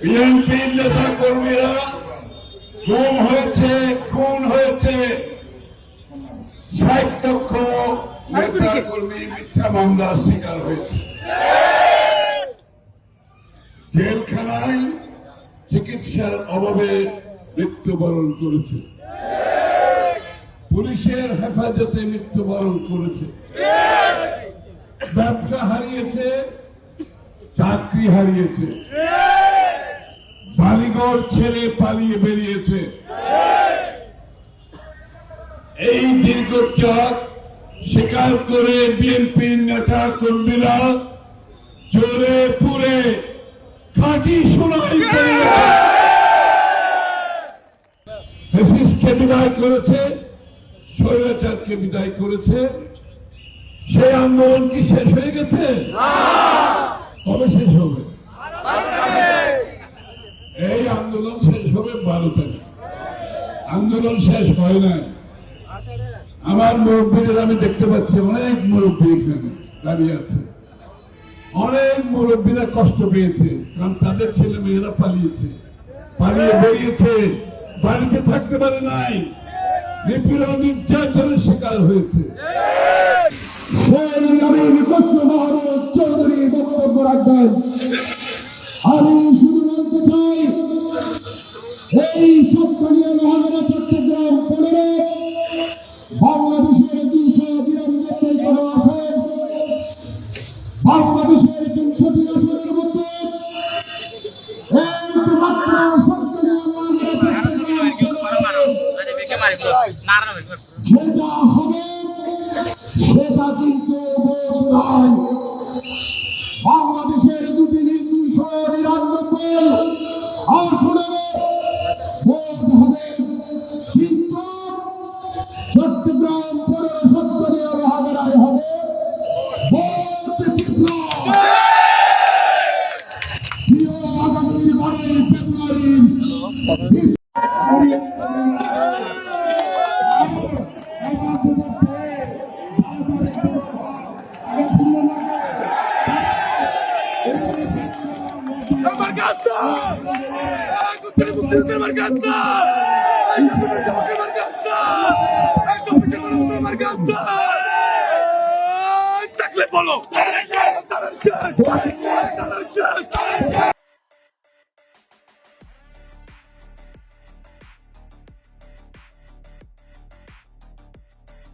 বিএনপির নেতা কর্মীরা গুম হয়েছে, খুন হয়েছে, ৬০ লক্ষ নেতা কর্মী মিথ্যা মামলার শিকার হয়েছে, জেলখানায় চিকিৎসার অভাবে মৃত্যুবরণ করেছে, পুলিশের হেফাজতে মৃত্যুবরণ করেছে, ব্যবসা হারিয়েছে, চাকরি হারিয়েছে, বাড়িঘর ছেড়ে পালিয়ে বেরিয়েছে। এই দীর্ঘচক স্বীকার করে বিএনপির নেতা কর্মীরা জোরে পুরে খাঁটি সোনাই ফ্যাসিস্টকে বিদায় করেছে, স্বৈরাচারকে বিদায় করেছে। সেই আন্দোলন কি শেষ হয়ে গেছে? কবে শেষ হবে? এই আন্দোলন শেষ হবে 12 তারিখ। আন্দোলন শেষ হয় নাই। আমার মুরব্বীদের আমি দেখতে পাচ্ছি, অনেক মুরব্বী এখানে দাঁড়িয়ে আছে। অনেক মুরব্বীরা কষ্ট পেয়েছে, কারণ তাদের ছেলে মেয়েরা পালিয়েছে, পালিয়ে বেরিয়েছে, বাড়িতে থাকতে পারে নাই, নিপীড়ন নির্যাতনের শিকার হয়েছে। চৌধুরী বক্তব্য রাখবেন। আমি শুধু বলতে চাই, এই সবকনিয়া মহানগর চট্টগ্রাম 15 বাংলাদেশের 292 জন আছেন। বাংলাদেশের 300টি আসনের মধ্যে একমাত্র সবকনিয়া মহানগর যেটা হবে সেটা কিন্তু নয়। বাংলাদেশের 299 আসনে ভোট হবে, কিন্তু চট্টগ্রাম 15 সবকনিয়া মহানগরায় হবে ভোট বিপ্লব। আগামী 12 ফেব্রুয়ারি বলো